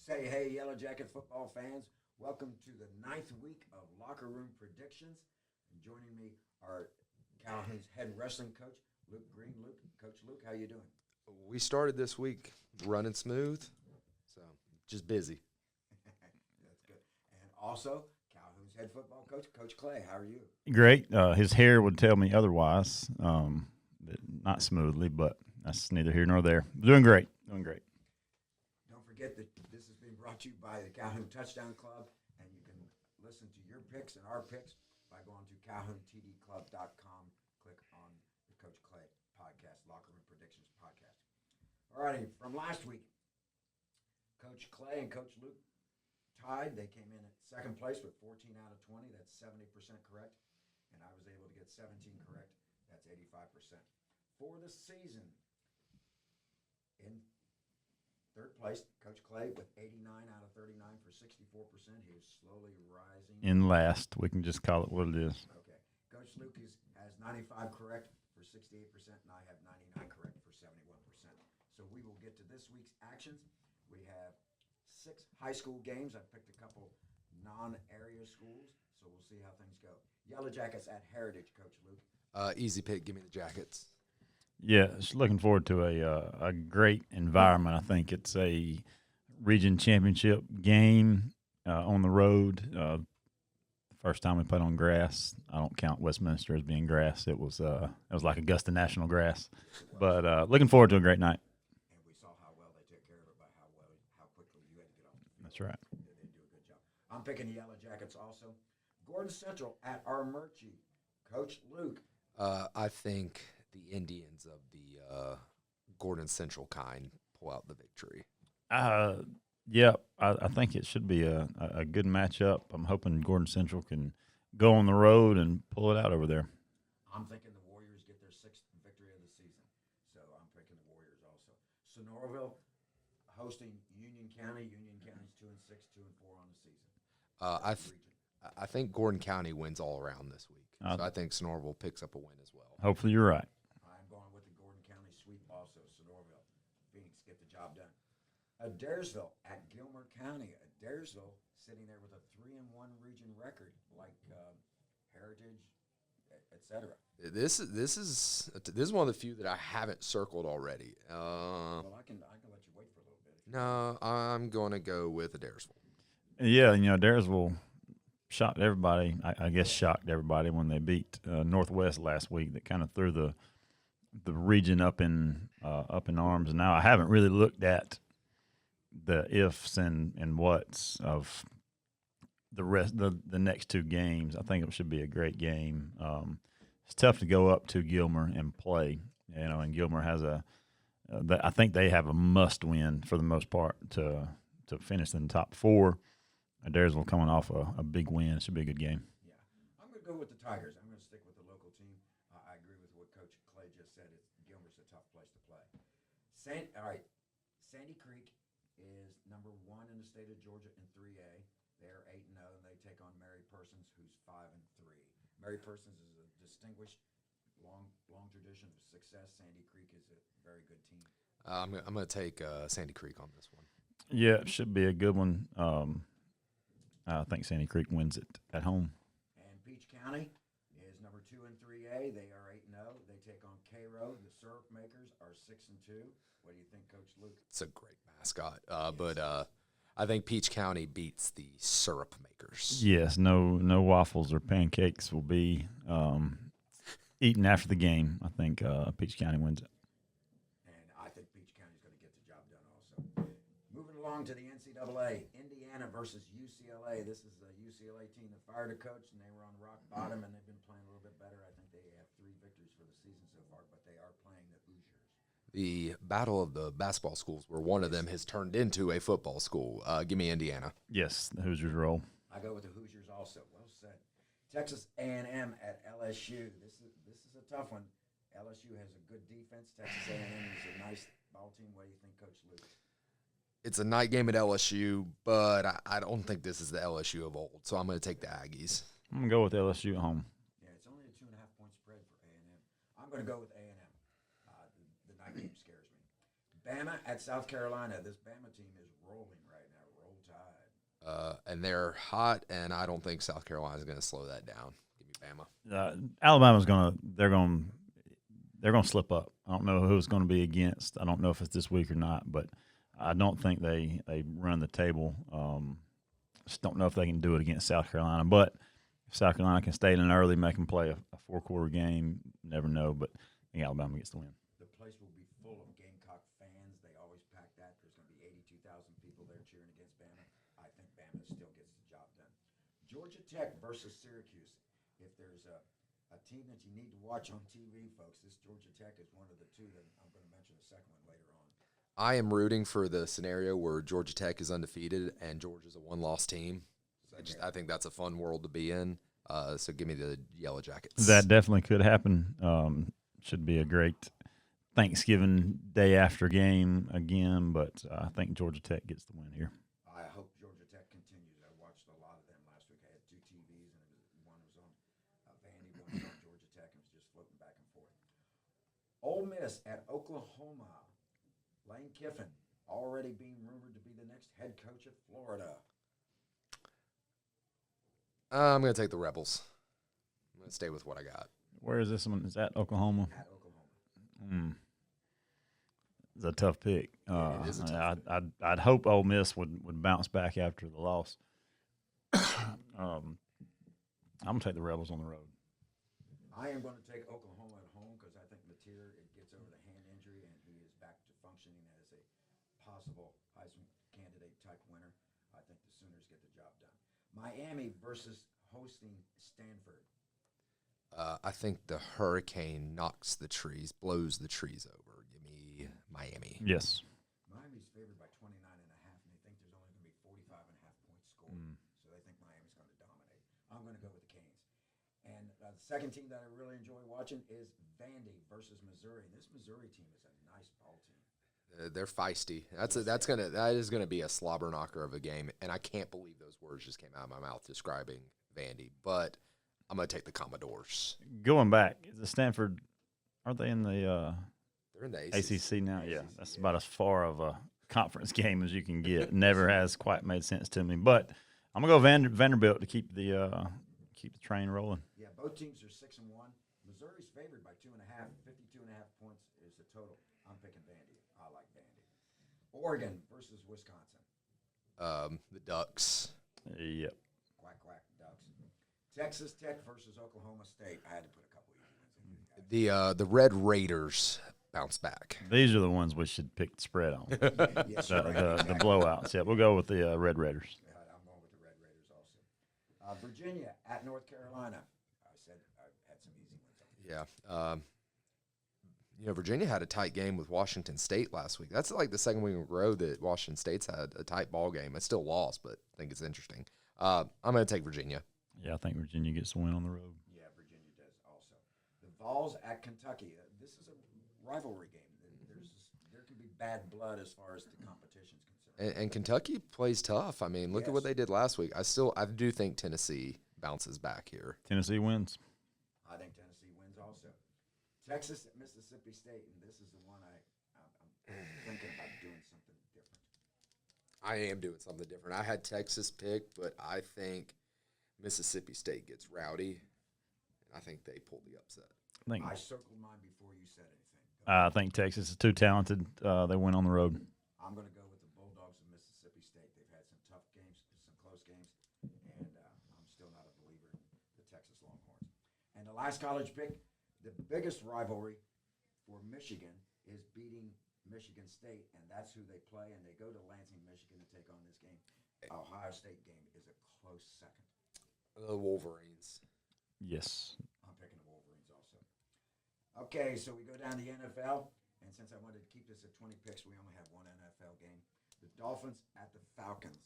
Say hey, Yellow Jacket football fans. Welcome to the ninth week of Locker Room Predictions. And joining me are Calhoun's head wrestling coach, Luke Green. Coach Luke, how you doing? We started this week running smooth, so just busy. That's good. And also, Calhoun's head football coach, Coach Clay. How are you? Great. His hair would tell me otherwise. Not smoothly, but that's neither here nor there. Doing great. Doing great. Don't forget that this has been brought to you by the Calhoun Touchdown Club, and you can listen to your picks and our picks by going to calhountdclub.com. Click on the Coach Clay podcast, Locker Room Predictions podcast. All righty, from last week, Coach Clay and Coach Luke tied. They came in at second place with 14 out of 20. That's 70% correct. And I was able to get 17 correct. That's 85%. For the season, in third place, Coach Clay with 89 out of 39 for 64%. He is slowly rising. In last, we can just call it what it is. Okay. Coach Luke has 95 correct for 68%, and I have 99 correct for 71%. So we will get to this week's actions. We have 6 high school games. I picked a couple non-area schools, so we'll see how things go. Yellow Jackets at Heritage, Coach Luke. Easy pick. Give me the Jackets. Yeah, just looking forward to a great environment. I think it's a region championship game on the road. First time we played on grass. I don't count Westminster as being grass. It was like Augusta National grass. But looking forward to a great night. And we saw how well they took care of it by how quickly you had to get off the field. That's right. They do a good job. I'm picking the Yellow Jackets also. Gordon Central at Armurchie. Coach Luke. I think the Indians of the Gordon Central kind pull out the victory. Yeah, I think it should be a good matchup. I'm hoping Gordon Central can go on the road and pull it out over there. I'm thinking the Warriors get their 6th victory of the season. So I'm picking the Warriors also. Sonoraville hosting Union County. Union County's 2-6, 2-4 on the season. I think Gordon County wins all around this week. So I think Sonoraville picks up a win as well. Hopefully you're right. I'm going with the Gordon County sweep also. Sonoraville, Phoenix get the job done. Adairsville at Gilmer County. Adairsville sitting there with a 3-1 region record, like Heritage, etc. This is one of the few that I haven't circled already. Well, I can let you wait for a little bit. No, I'm going to go with Adairsville. Yeah, Adairsville shocked everybody. I guess shocked everybody when they beat Northwest last week. That kind of threw the region up in arms. And now I haven't really looked at the ifs and whats of the rest the next 2 games. I think it should be a great game. It's tough to go up to Gilmer and play. And Gilmer has I think they have a must win for the most part to finish in the top 4. Adairsville coming off a big win. It should be a good game. Yeah. I'm going to go with the Tigers. I'm going to stick with the local team. I agree with what Coach Clay just said. Gilmer's a tough place to play. All right. Sandy Creek is number 1 in the state of Georgia in 3A. They're 8-0, and they take on Mary Persons, who's 5-3. Mary Persons is a distinguished, long tradition of success. Sandy Creek is a very good team. I'm going to take Sandy Creek on this one. Yeah, it should be a good one. I think Sandy Creek wins it at home. And Peach County is number 2 in 3A. They are 8-0. They take on Cairo. The Syrup Makers are 6-2. What do you think, Coach Luke? It's a great mascot, but I think Peach County beats the Syrup Makers. Yes, no waffles or pancakes will be eaten after the game. I think Peach County wins it. And I think Peach County's going to get the job done also. Moving along to the NCAA, Indiana versus UCLA. This is a UCLA team that fired a coach, and they were on rock bottom, and they've been playing a little bit better. I think they have 3 victories for the season so far, but they are playing the Hoosiers. The battle of the basketball schools, where one of them has turned into a football school. Give me Indiana. Yes, the Hoosiers roll. I go with the Hoosiers also. Well said. Texas A&M at LSU. This is a tough one. LSU has a good defense. Texas A&M is a nice ball team. What do you think, Coach Luke? It's a night game at LSU, but I don't think this is the LSU of old, so I'm going to take the Aggies. I'm going to go with LSU at home. Yeah, it's only a 2.5-point spread for A&M. I'm going to go with A&M. The night game scares me. Bama at South Carolina. This Bama team is rolling right now. And they're hot, and I don't think South Carolina's going to slow that down. Give me Bama. Alabama's they're gonna slip up. I don't know who it's going to be against. I don't know if it's this week or not, but I don't think they run the table. Just don't know if they can do it against South Carolina. But if South Carolina can stay in early, make them play a 4-quarter game, never know. But I think Alabama gets the win. The place will be full of Gamecock fans. They always pack that. There's going to be 82,000 people there cheering against Bama. I think Bama still gets the job done. Georgia Tech versus Syracuse. If there's a team that you need to watch on TV, folks, this Georgia Tech is one of the two that I'm going to mention a second one later on. I am rooting for the scenario where Georgia Tech is undefeated and Georgia's a one-loss team. I think that's a fun world to be in. So give me the Yellow Jackets. That definitely could happen. Should be a great Thanksgiving day after game again, but I think Georgia Tech gets the win here. I hope Georgia Tech continues. I watched a lot of them last week. I had 2 TVs, and one was on Vandy, one was on Georgia Tech, and it was just floating back and forth. Ole Miss at Oklahoma. Lane Kiffin already being rumored to be the next head coach at Florida. I'm going to take the Rebels. I'm going to stay with what I got. Where is this one? Is that Oklahoma? At Oklahoma. It's a tough pick. It is a tough pick. I'd hope Ole Miss would bounce back after the loss. I'm going to take the Rebels on the road. I am going to take Oklahoma at home because I think Mateer gets over the hand injury and he is back to functioning as a possible Heisman candidate type winner. I think the Sooners get the job done. Miami versus hosting Stanford. I think the hurricane knocks the trees, blows the trees over. Give me Miami. Yes. Miami's favored by 29.5, and they think there's only going to be 45.5 points scored. So they think Miami's going to dominate. I'm going to go with the Canes. And the second team that I really enjoy watching is Vandy versus Missouri. This Missouri team is a nice ball team. They're feisty. That is gonna be a slobber knocker of a game, and I can't believe those words just came out of my mouth describing Vandy. But I'm gonna take the Commodores. Going back, is the Stanford? Aren't they in the? They're in the ACC now. Yeah, that's about as far of a conference game as you can get. Never has quite made sense to me, but I'm gonna go Vanderbilt to keep the train rolling. Yeah, both teams are 6-1. Missouri's favored by 2.5. 52.5 points is the total. I'm picking Vandy. I like Vandy. Oregon versus Wisconsin. The Ducks. Yep. Quack, quack, Ducks. Texas Tech versus Oklahoma State. I had to put a couple easy ones in. The Red Raiders bounce back. These are the ones we should pick the spread on. Yes, the blowouts. Yeah, we'll go with the Red Raiders. I'm going with the Red Raiders also. Virginia at North Carolina. I said I had some easy ones. Yeah. Virginia had a tight game with Washington State last week. That's like the second week in a row that Washington State's had a tight ball game. It's still lost, but I think it's interesting. I'm going to take Virginia. Yeah, I think Virginia gets the win on the road. Yeah, Virginia does also. The Vols at Kentucky. This is a rivalry game. There can be bad blood as far as the competition's concerned. And Kentucky plays tough. I mean, look at what they did last week. I do think Tennessee bounces back here. Tennessee wins. I think Tennessee wins also. Texas at Mississippi State, and this is the one I'm thinking about doing something different. I am doing something different. I had Texas picked, but I think Mississippi State gets rowdy. I think they pull the upset. I circled mine before you said anything. I think Texas is too talented. They win on the road. I'm going to go with the Bulldogs of Mississippi State. They've had some tough games, some close games, and I'm still not a believer in the Texas Longhorns. And the last college pick, the biggest rivalry for Michigan is beating Michigan State, and that's who they play, and they go to Lansing, Michigan to take on this game. Ohio State game is a close second. The Wolverines. Yes. I'm picking the Wolverines also. Okay, so we go down to the NFL, and since I wanted to keep this at 20 picks, we only have one NFL game. The Dolphins at the Falcons.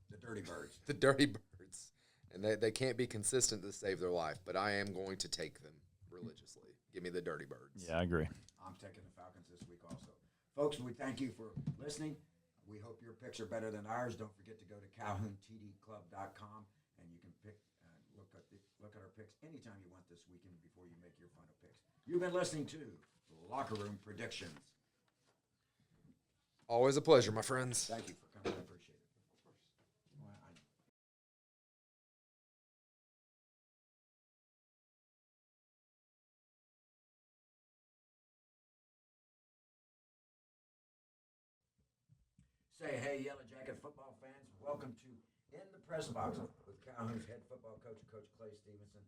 The Dirty Birds. The Dirty Birds. And they can't be consistent to save their life, but I am going to take them religiously. Give me the Dirty Birds. Yeah, I agree. I'm taking the Falcons this week also. Folks, we thank you for listening. We hope your picks are better than ours. Don't forget to go to CalhounTDClub.com, and you can pick, look at our picks anytime you want this weekend before you make your final picks. You've been listening to Locker Room Predictions. Always a pleasure, my friends. Thank you for coming. I appreciate it. Of course. Say hey, Yellow Jacket football fans. Welcome to In the Press Box with Calhoun's head football coach, Coach Clay Stevenson.